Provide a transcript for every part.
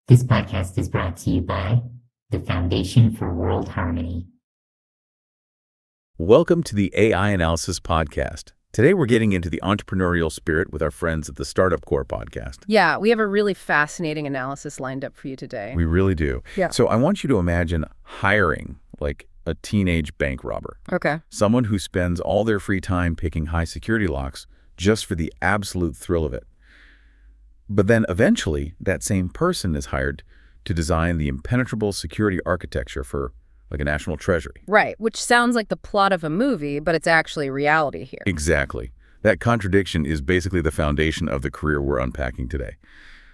This podcast is brought to you by the Foundation for World Harmony. Welcome to the AI Analysis Podcast. Today we're getting into the entrepreneurial spirit with our friends at the Startup Core podcast. Yeah, we have a really fascinating analysis lined up for you today. We really do. Yeah. So I want you to imagine hiring like a teenage bank robber. Okay. Someone who spends all their free time picking high security locks just for the absolute thrill of it. But then eventually that same person is hired to design the impenetrable security architecture for like a national treasury. Right, which sounds like the plot of a movie, but it's actually reality here. Exactly. That contradiction is basically the foundation of the career we're unpacking today.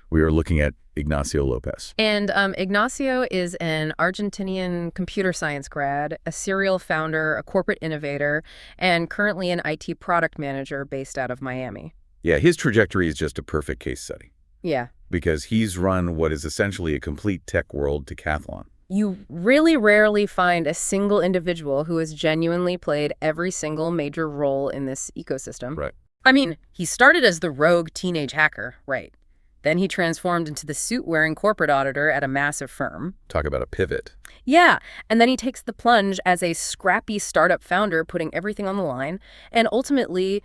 We are looking at Ignacio Lopez. And Ignacio is an Argentinian computer science grad, a serial founder, a corporate innovator, and currently an IT product manager based out of Miami. Yeah, his trajectory is just a perfect case study Yeah. because he's run what is essentially a complete tech world decathlon. You really rarely find a single individual who has genuinely played every single major role in this ecosystem. Right. I mean, he started as the rogue teenage hacker, right? Then he transformed into the suit-wearing corporate auditor at a massive firm. Talk about a pivot. Yeah, and then he takes the plunge as a scrappy startup founder, putting everything on the line, and ultimately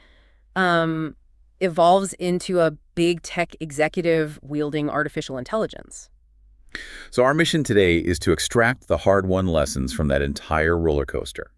evolves into a big tech executive wielding artificial intelligence. So our mission today is to extract the hard-won lessons from that entire roller coaster.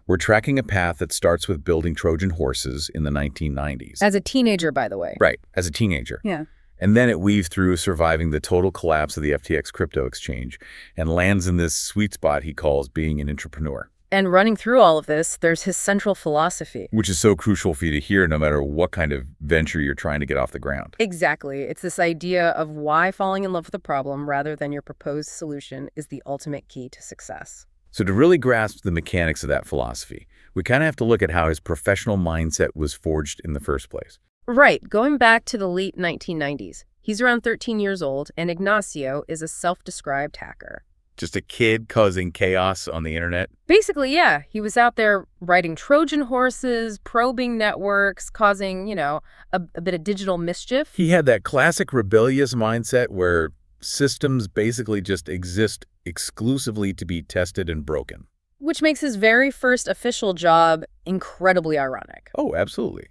We're tracking a path that starts with building Trojan horses in the 1990s. As a teenager, by the way. Right, as a teenager. Yeah. And then it weaves through surviving the total collapse of the FTX crypto exchange and lands in this sweet spot he calls being an entrepreneur. And running through all of this, there's his central philosophy. Which is so crucial for you to hear no matter what kind of venture you're trying to get off the ground. Exactly. It's this idea of why falling in love with a problem rather than your proposed solution is the ultimate key to success. So to really grasp the mechanics of that philosophy, we kind of have to look at how his professional mindset was forged in the first place. Right. Going back to the late 1990s, he's around 13 years old, and Ignacio is a self-described hacker. Just a kid causing chaos on the internet? Basically, yeah. He was out there riding Trojan horses, probing networks, causing, a bit of digital mischief. He had that classic rebellious mindset where systems basically just exist exclusively to be tested and broken. Which makes his very first official job incredibly ironic. Oh, absolutely.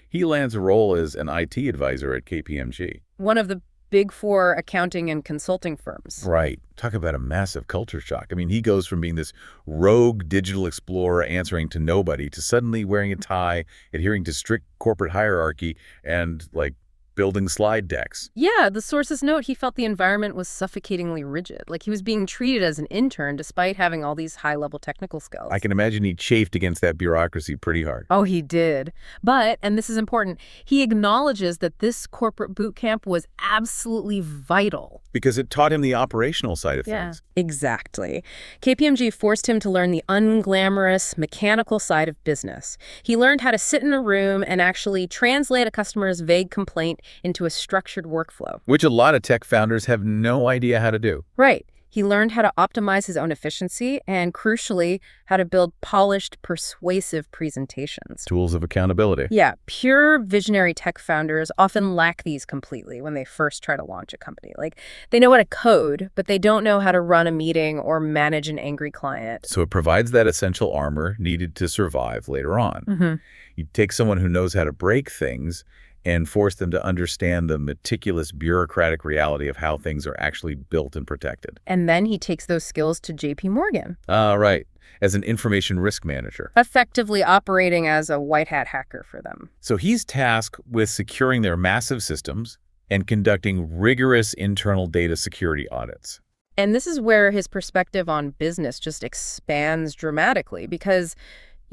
He lands a role as an IT advisor at KPMG. One of the Big Four accounting and consulting firms. Right. Talk about a massive culture shock. I mean, he goes from being this rogue digital explorer answering to nobody to suddenly wearing a tie, adhering to strict corporate hierarchy, and, building slide decks. Yeah, the sources note he felt the environment was suffocatingly rigid. Like he was being treated as an intern despite having all these high-level technical skills. I can imagine he chafed against that bureaucracy pretty hard. Oh, he did. But, and this is important, he acknowledges that this corporate boot camp was absolutely vital. Because it taught him the operational side of things. Exactly. KPMG forced him to learn the unglamorous, mechanical side of business. He learned how to sit in a room and actually translate a customer's vague complaint into a structured workflow. Which a lot of tech founders have no idea how to do. Right. He learned how to optimize his own efficiency and, crucially, how to build polished, persuasive presentations. Tools of accountability. Yeah, pure visionary tech founders often lack these completely when they first try to launch a company. Like, they know how to code, but they don't know how to run a meeting or manage an angry client. So it provides that essential armor needed to survive later on. Mm-hmm. You take someone who knows how to break things and force them to understand the meticulous bureaucratic reality of how things are actually built and protected. And then he takes those skills to JP Morgan. Right. As an information risk manager. Effectively operating as a white hat hacker for them. So he's tasked with securing their massive systems and conducting rigorous internal data security audits. And this is where his perspective on business just expands dramatically because,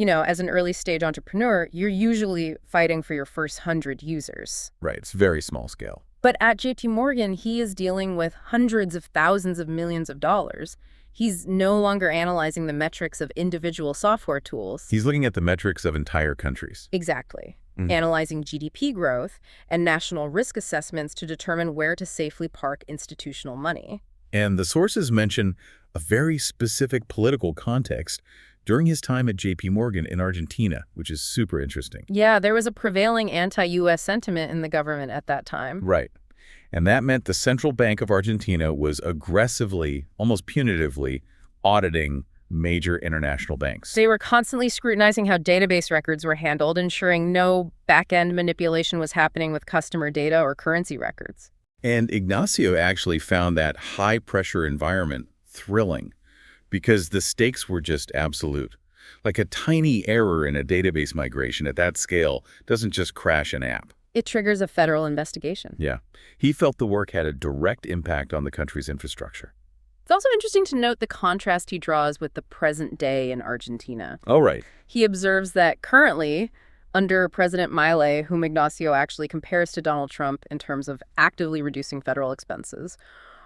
as an early stage entrepreneur, you're usually fighting for your first 100 users. Right. It's very small scale. But at JP Morgan, he is dealing with hundreds of thousands of millions of dollars. He's no longer analyzing the metrics of individual software tools. He's looking at the metrics of entire countries. Exactly. Mhm. Analyzing GDP growth and national risk assessments to determine where to safely park institutional money. And the sources mention a very specific political context during his time at JP Morgan in Argentina, which is super interesting. Yeah, there was a prevailing anti-U.S. sentiment in the government at that time. Right. And that meant the Central Bank of Argentina was aggressively, almost punitively, auditing major international banks. They were constantly scrutinizing how database records were handled, ensuring no back-end manipulation was happening with customer data or currency records. And Ignacio actually found that high-pressure environment thrilling because the stakes were just absolute. Like a tiny error in a database migration at that scale doesn't just crash an app. It triggers a federal investigation. Yeah. He felt the work had a direct impact on the country's infrastructure. It's also interesting to note the contrast he draws with the present day in Argentina. Oh, right. He observes that currently, under President Milei, whom Ignacio actually compares to Donald Trump in terms of actively reducing federal expenses,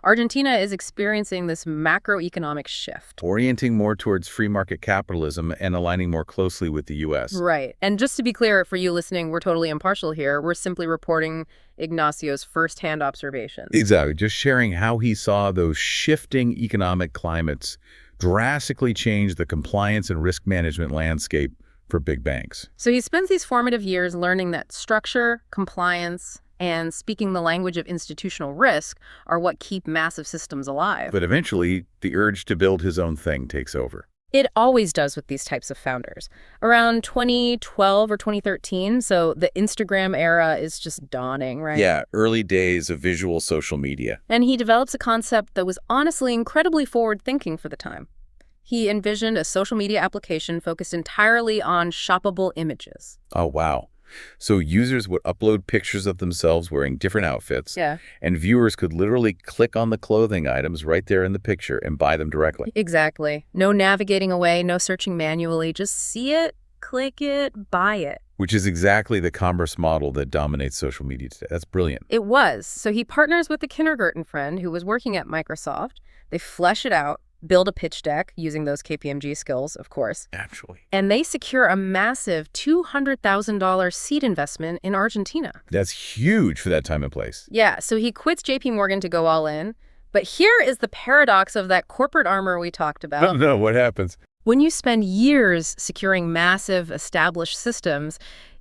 Argentina is experiencing this macroeconomic shift. Orienting more towards free market capitalism and aligning more closely with the U.S. Right. And just to be clear for you listening, we're totally impartial here. We're simply reporting Ignacio's firsthand observations. Exactly. Just sharing how he saw those shifting economic climates drastically change the compliance and risk management landscape for big banks. So he spends these formative years learning that structure, compliance, and speaking the language of institutional risk are what keep massive systems alive. But eventually, the urge to build his own thing takes over. It always does with these types of founders. Around 2012 or 2013, so the Instagram era is just dawning, right? Yeah, early days of visual social media. And he develops a concept that was honestly incredibly forward-thinking for the time. He envisioned a social media application focused entirely on shoppable images. Oh, wow. So users would upload pictures of themselves wearing different outfits, Yeah. and viewers could literally click on the clothing items right there in the picture and buy them directly. Exactly. No navigating away, no searching manually. Just see it, click it, buy it. Which is exactly the commerce model that dominates social media today. That's brilliant. It was. So he partners with a kindergarten friend who was working at Microsoft. They flesh it out, build a pitch deck using those KPMG skills, of course. Naturally. And they secure a massive $200,000 seed investment in Argentina. That's huge for that time and place. Yeah, so he quits JP Morgan to go all in. But here is the paradox of that corporate armor we talked about. Oh, no, what happens? When you spend years securing massive, established systems,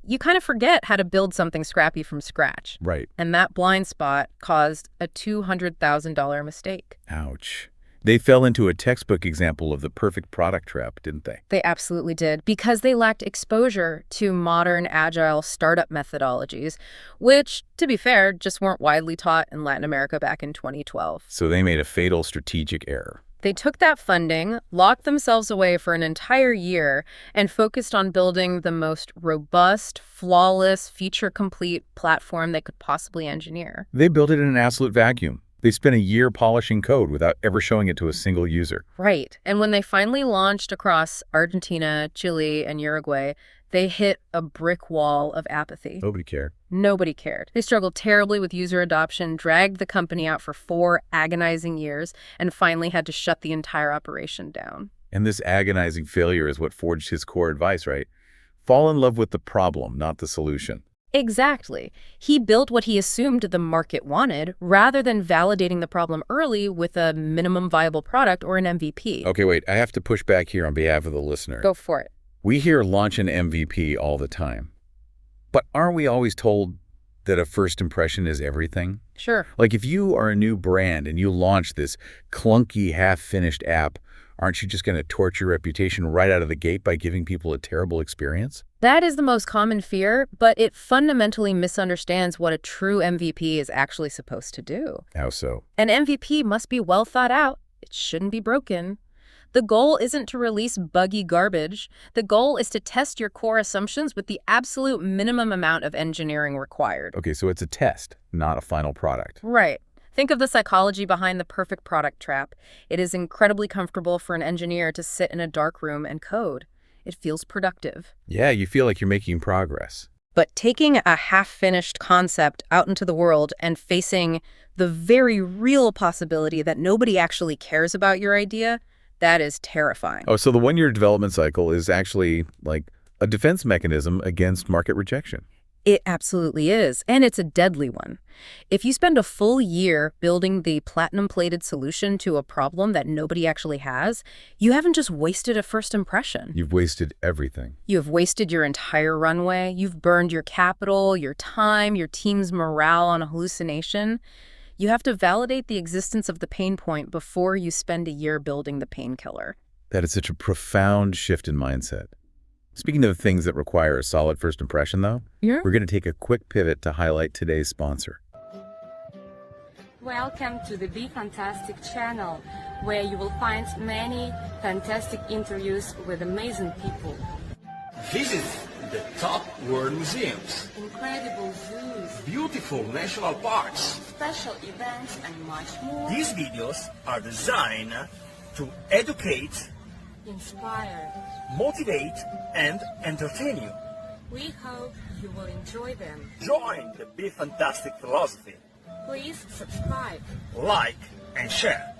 you kind of forget how to build something scrappy from scratch. Right. And that blind spot caused a $200,000 mistake. Ouch. They fell into a textbook example of the perfect product trap, didn't they? They absolutely did, because they lacked exposure to modern, agile startup methodologies, which, to be fair, just weren't widely taught in Latin America back in 2012. So they made a fatal strategic error. They took that funding, locked themselves away for an entire year, and focused on building the most robust, flawless, feature-complete platform they could possibly engineer. They built it in an absolute vacuum. They spent a year polishing code without ever showing it to a single user. Right. And when they finally launched across Argentina, Chile, and Uruguay, they hit a brick wall of apathy. Nobody cared. Nobody cared. They struggled terribly with user adoption, dragged the company out for 4 agonizing years, and finally had to shut the entire operation down. And this agonizing failure is what forged his core advice, right? Fall in love with the problem, not the solution. Exactly. He built what he assumed the market wanted, rather than validating the problem early with a minimum viable product or an MVP. Okay, wait, I have to push back here on behalf of the listener. Go for it. We hear launch an MVP all the time. But aren't we always told that a first impression is everything? Sure. Like if you are a new brand and you launch this clunky, half-finished app, aren't you just going to torch your reputation right out of the gate by giving people a terrible experience? That is the most common fear, but it fundamentally misunderstands what a true MVP is actually supposed to do. How so? An MVP must be well thought out. It shouldn't be broken. The goal isn't to release buggy garbage. The goal is to test your core assumptions with the absolute minimum amount of engineering required. Okay, so it's a test, not a final product. Right. Think of the psychology behind the perfect product trap. It is incredibly comfortable for an engineer to sit in a dark room and code. It feels productive. Yeah, you feel like you're making progress. But taking a half-finished concept out into the world and facing the very real possibility that nobody actually cares about your idea, that is terrifying. Oh, so the one-year development cycle is actually like a defense mechanism against market rejection. It absolutely is, and it's a deadly one. If you spend a full year building the platinum-plated solution to a problem that nobody actually has, you haven't just wasted a first impression. You've wasted everything. You have wasted your entire runway. You've burned your capital, your time, your team's morale on a hallucination. You have to validate the existence of the pain point before you spend a year building the painkiller. That is such a profound shift in mindset. Speaking of things that require a solid first impression, though, Yeah. we're going to take a quick pivot to highlight today's sponsor. Welcome to the Be Fantastic channel, where you will find many fantastic interviews with amazing people, Visit the top world museums, incredible zoos, beautiful national parks. special events, and much more. These videos are designed to educate, Inspire. motivate, and entertain you. We hope you will enjoy them. Join the Be Fantastic philosophy. Please subscribe. Like and share.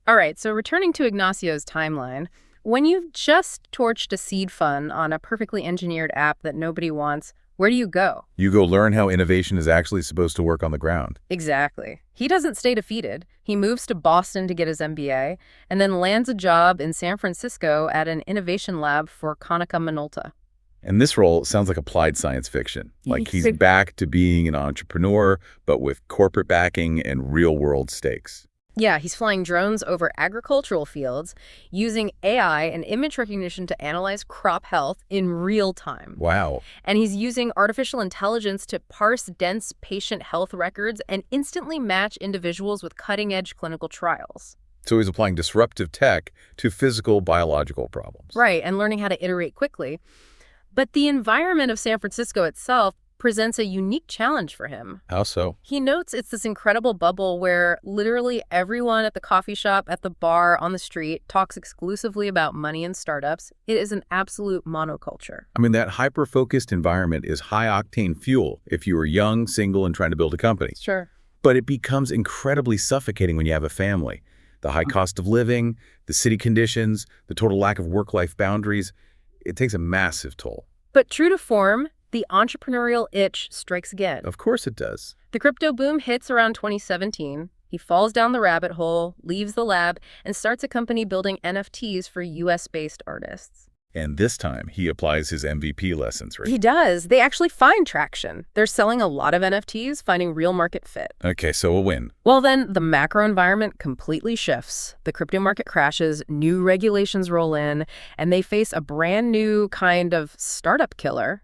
All right, so returning to Ignacio's timeline, when you've just torched a seed fund on a perfectly engineered app that nobody wants, where do you go? You go learn how innovation is actually supposed to work on the ground. Exactly. He doesn't stay defeated. He moves to Boston to get his MBA and then lands a job in San Francisco at an innovation lab for Konica Minolta. And this role sounds like applied science fiction. Like he's back to being an entrepreneur, but with corporate backing and real-world stakes. Yeah, he's flying drones over agricultural fields, using AI and image recognition to analyze crop health in real time. Wow. And he's using artificial intelligence to parse dense patient health records and instantly match individuals with cutting-edge clinical trials. So he's applying disruptive tech to physical, biological problems. Right, and learning how to iterate quickly. But the environment of San Francisco itself presents a unique challenge for him. How so? He notes it's this incredible bubble where literally everyone at the coffee shop, at the bar, on the street talks exclusively about money and startups. It is an absolute monoculture. I mean, that hyper-focused environment is high-octane fuel if you are young, single, and trying to build a company. Sure. But it becomes incredibly suffocating when you have a family. The high cost of living, the city conditions, the total lack of work-life boundaries, it takes a massive toll. But true to form, the entrepreneurial itch strikes again. Of course it does. The crypto boom hits around 2017. He falls down the rabbit hole, leaves the lab, and starts a company building NFTs for US-based artists. And this time, he applies his MVP lessons, right? He does. They actually find traction. They're selling a lot of NFTs, finding real market fit. Okay, so a win. Well, then the macro environment completely shifts. The crypto market crashes, new regulations roll in, and they face a brand new kind of startup killer: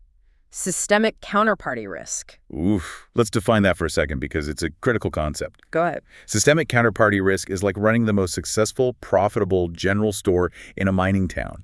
systemic counterparty risk. Oof. Let's define that for a second because it's a critical concept. Go ahead. Systemic counterparty risk is like running the most successful, profitable general store in a mining town.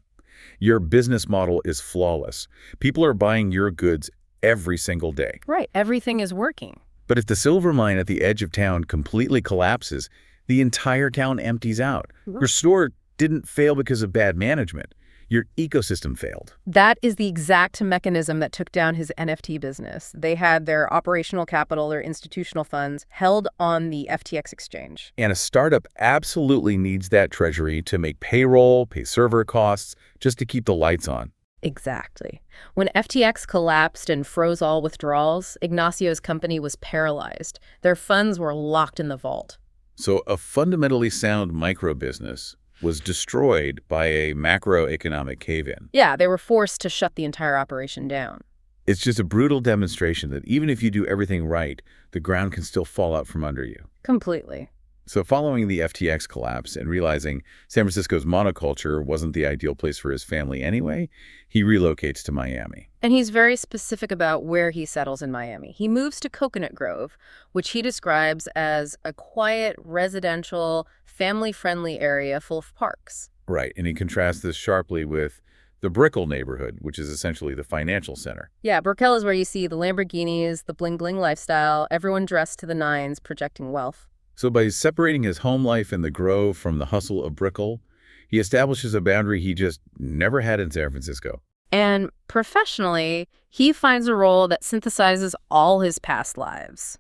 Your business model is flawless. People are buying your goods every single day. Right. Everything is working. But if the silver mine at the edge of town completely collapses, the entire town empties out. Your store didn't fail because of bad management. Your ecosystem failed. That is the exact mechanism that took down his NFT business. They had their operational capital, their institutional funds, held on the FTX exchange. And a startup absolutely needs that treasury to make payroll, pay server costs, just to keep the lights on. Exactly. When FTX collapsed and froze all withdrawals, Ignacio's company was paralyzed. Their funds were locked in the vault. So a fundamentally sound micro business was destroyed by a macroeconomic cave-in. Yeah, they were forced to shut the entire operation down. It's just a brutal demonstration that even if you do everything right, the ground can still fall out from under you. Completely. So following the FTX collapse and realizing San Francisco's monoculture wasn't the ideal place for his family anyway, he relocates to Miami. And he's very specific about where he settles in Miami. He moves to Coconut Grove, which he describes as a quiet, residential, family-friendly area full of parks. Right, and he contrasts this sharply with the Brickell neighborhood, which is essentially the financial center. Yeah, Brickell is where you see the Lamborghinis, the bling-bling lifestyle, everyone dressed to the nines, projecting wealth. So by separating his home life in the Grove from the hustle of Brickell, he establishes a boundary he just never had in San Francisco. And professionally, he finds a role that synthesizes all his past lives.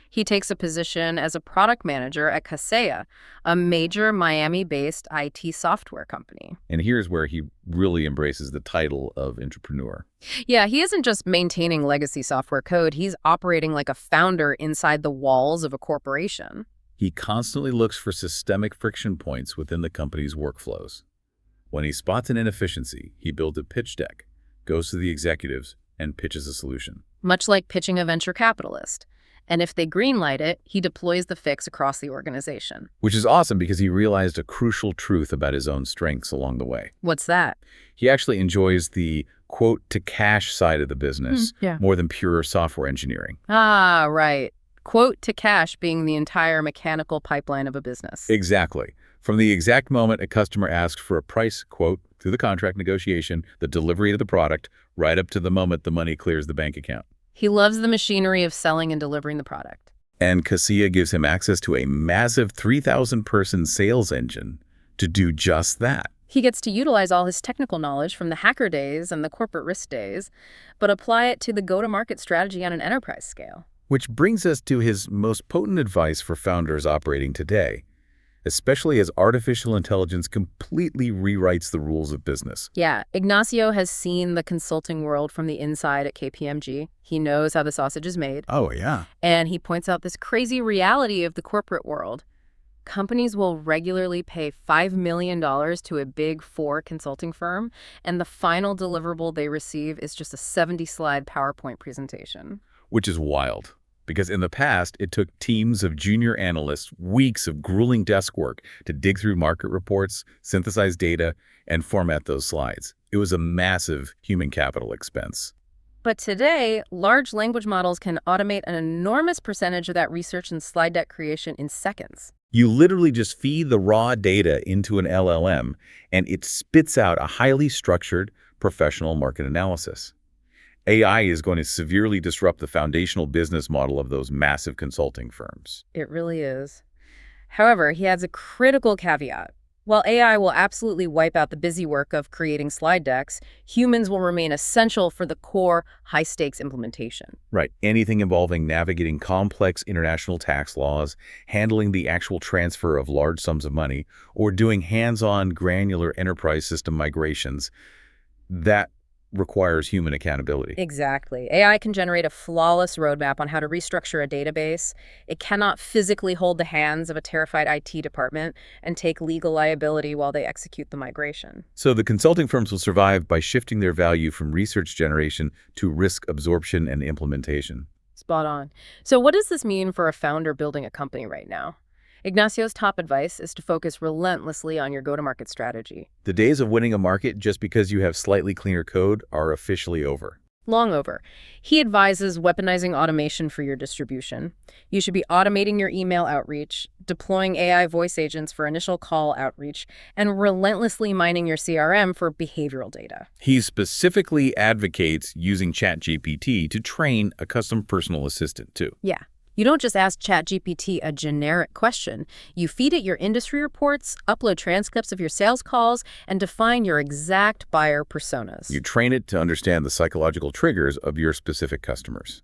He takes a position as a product manager at Kaseya, a major Miami-based IT software company. And here's where he really embraces the title of entrepreneur. Yeah, he isn't just maintaining legacy software code. He's operating like a founder inside the walls of a corporation. He constantly looks for systemic friction points within the company's workflows. When he spots an inefficiency, he builds a pitch deck, goes to the executives, and pitches a solution. Much like pitching a venture capitalist. And if they greenlight it, he deploys the fix across the organization. Which is awesome because he realized a crucial truth about his own strengths along the way. What's that? He actually enjoys the quote-to-cash side of the business yeah. more than pure software engineering. Ah, right. Quote to cash being the entire mechanical pipeline of a business. Exactly. From the exact moment a customer asks for a price quote, through the contract negotiation, the delivery of the product, right up to the moment the money clears the bank account. He loves the machinery of selling and delivering the product. And Casilla gives him access to a massive 3,000-person sales engine to do just that. He gets to utilize all his technical knowledge from the hacker days and the corporate risk days, but apply it to the go-to-market strategy on an enterprise scale. Which brings us to his most potent advice for founders operating today, especially as artificial intelligence completely rewrites the rules of business. Yeah, Ignacio has seen the consulting world from the inside at KPMG. He knows how the sausage is made. Oh, yeah. And he points out this crazy reality of the corporate world. Companies will regularly pay $5 million to a Big Four consulting firm, and the final deliverable they receive is just a 70-slide PowerPoint presentation. Which is wild, because in the past, it took teams of junior analysts weeks of grueling desk work to dig through market reports, synthesize data, and format those slides. It was a massive human capital expense. But today, large language models can automate an enormous percentage of that research and slide deck creation in seconds. You literally just feed the raw data into an LLM, and it spits out a highly structured, professional market analysis. AI is going to severely disrupt the foundational business model of those massive consulting firms. It really is. However, he adds a critical caveat. While AI will absolutely wipe out the busy work of creating slide decks, humans will remain essential for the core, high-stakes implementation. Right. Anything involving navigating complex international tax laws, handling the actual transfer of large sums of money, or doing hands-on granular enterprise system migrations, that requires human accountability. Exactly. AI can generate a flawless roadmap on how to restructure a database. It cannot physically hold the hands of a terrified IT department and take legal liability while they execute the migration. So the consulting firms will survive by shifting their value from research generation to risk absorption and implementation. Spot on. So what does this mean for a founder building a company right now? Ignacio's top advice is to focus relentlessly on your go-to-market strategy. The days of winning a market just because you have slightly cleaner code are officially over. Long over. He advises weaponizing automation for your distribution. You should be automating your email outreach, deploying AI voice agents for initial call outreach, and relentlessly mining your CRM for behavioral data. He specifically advocates using ChatGPT to train a custom personal assistant, too. Yeah. You don't just ask ChatGPT a generic question. You feed it your industry reports, upload transcripts of your sales calls, and define your exact buyer personas. You train it to understand the psychological triggers of your specific customers.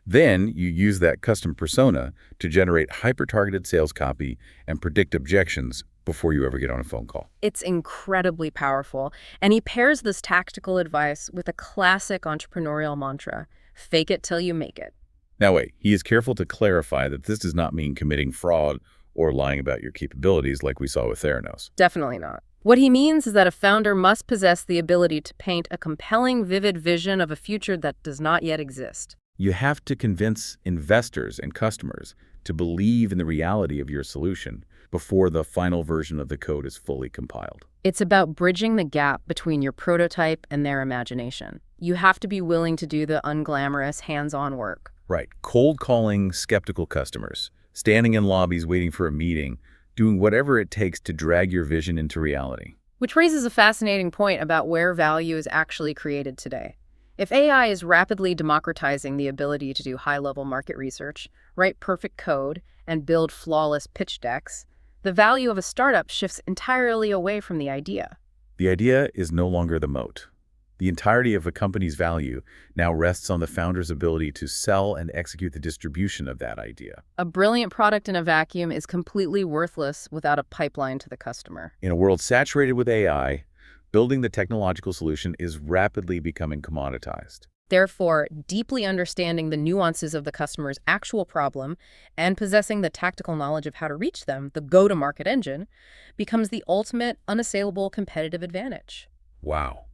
Then you use that custom persona to generate hyper-targeted sales copy and predict objections before you ever get on a phone call. It's incredibly powerful, and he pairs this tactical advice with a classic entrepreneurial mantra, fake it till you make it. Now wait, he is careful to clarify that this does not mean committing fraud or lying about your capabilities like we saw with Theranos. Definitely not. What he means is that a founder must possess the ability to paint a compelling, vivid vision of a future that does not yet exist. You have to convince investors and customers to believe in the reality of your solution before the final version of the code is fully compiled. It's about bridging the gap between your prototype and their imagination. You have to be willing to do the unglamorous, hands-on work. Right. Cold calling skeptical customers, standing in lobbies waiting for a meeting, doing whatever it takes to drag your vision into reality. Which raises a fascinating point about where value is actually created today. If AI is rapidly democratizing the ability to do high-level market research, write perfect code, and build flawless pitch decks, the value of a startup shifts entirely away from the idea. The idea is no longer the moat. The entirety of a company's value now rests on the founder's ability to sell and execute the distribution of that idea. A brilliant product in a vacuum is completely worthless without a pipeline to the customer. In a world saturated with AI, building the technological solution is rapidly becoming commoditized. Therefore, deeply understanding the nuances of the customer's actual problem and possessing the tactical knowledge of how to reach them, the go-to-market engine, becomes the ultimate unassailable competitive advantage. Wow.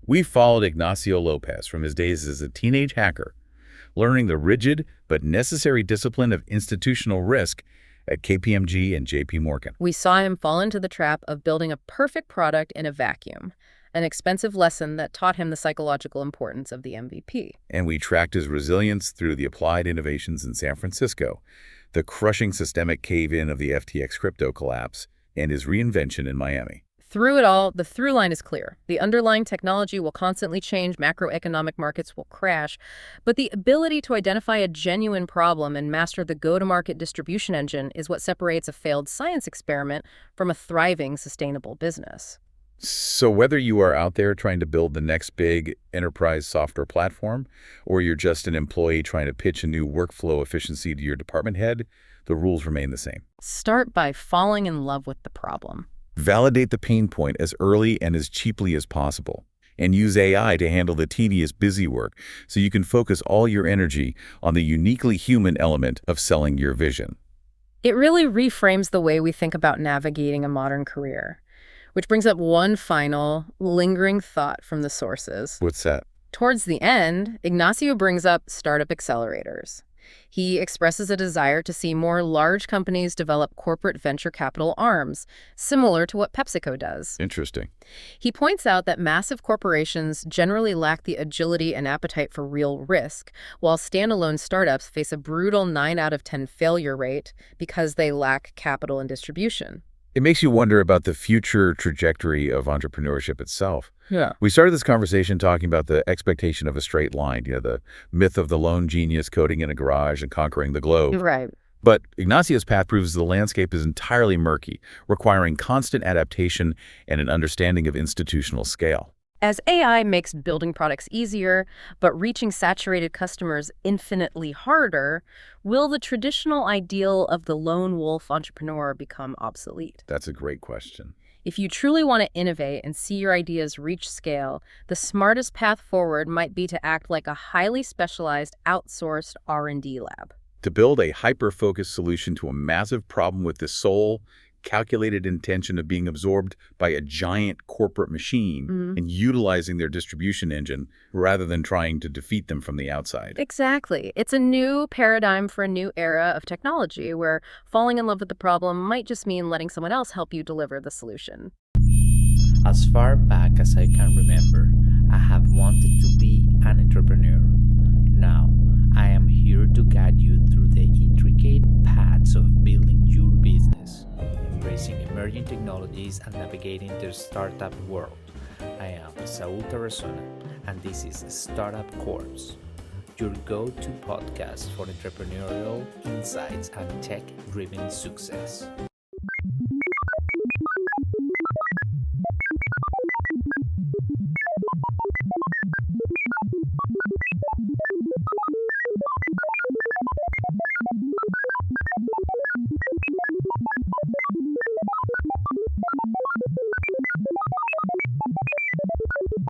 We followed Ignacio Lopez from his days as a teenage hacker, learning the rigid but necessary discipline of institutional risk at KPMG and JP Morgan. We saw him fall into the trap of building a perfect product in a vacuum, an expensive lesson that taught him the psychological importance of the MVP. And we tracked his resilience through the applied innovations in San Francisco, the crushing systemic cave-in of the FTX crypto collapse, and his reinvention in Miami. Through it all, the through line is clear. The underlying technology will constantly change, macroeconomic markets will crash, but the ability to identify a genuine problem and master the go-to-market distribution engine is what separates a failed science experiment from a thriving, sustainable business. So whether you are out there trying to build the next big enterprise software platform, or you're just an employee trying to pitch a new workflow efficiency to your department head, the rules remain the same. Start by falling in love with the problem. Validate the pain point as early and as cheaply as possible. And use AI to handle the tedious busy work so you can focus all your energy on the uniquely human element of selling your vision. It really reframes the way we think about navigating a modern career. Which brings up one final, lingering thought from the sources. What's that? Towards the end, Ignacio brings up startup accelerators. He expresses a desire to see more large companies develop corporate venture capital arms, similar to what PepsiCo does. Interesting. He points out that massive corporations generally lack the agility and appetite for real risk, while standalone startups face a brutal 9 out of 10 failure rate because they lack capital and distribution. It makes you wonder about the future trajectory of entrepreneurship itself. Yeah. We started this conversation talking about the expectation of a straight line, the myth of the lone genius coding in a garage and conquering the globe. Right. But Ignacio's path proves the landscape is entirely murky, requiring constant adaptation and an understanding of institutional scale. As AI makes building products easier, but reaching saturated customers infinitely harder, will the traditional ideal of the lone wolf entrepreneur become obsolete? That's a great question. If you truly want to innovate and see your ideas reach scale, the smartest path forward might be to act like a highly specialized outsourced R&D lab. To build a hyper-focused solution to a massive problem with the sole, calculated intention of being absorbed by a giant corporate machine and utilizing their distribution engine rather than trying to defeat them from the outside. Exactly. It's a new paradigm for a new era of technology where falling in love with the problem might just mean letting someone else help you deliver the solution. As far back as I can remember, I have wanted to be an entrepreneur. Now, I am here to guide you through the intricate paths of building your business, embracing emerging technologies and navigating the startup world. I am Saul Tarazona, and this is Startup Corps, your go-to podcast for entrepreneurial insights and tech-driven success.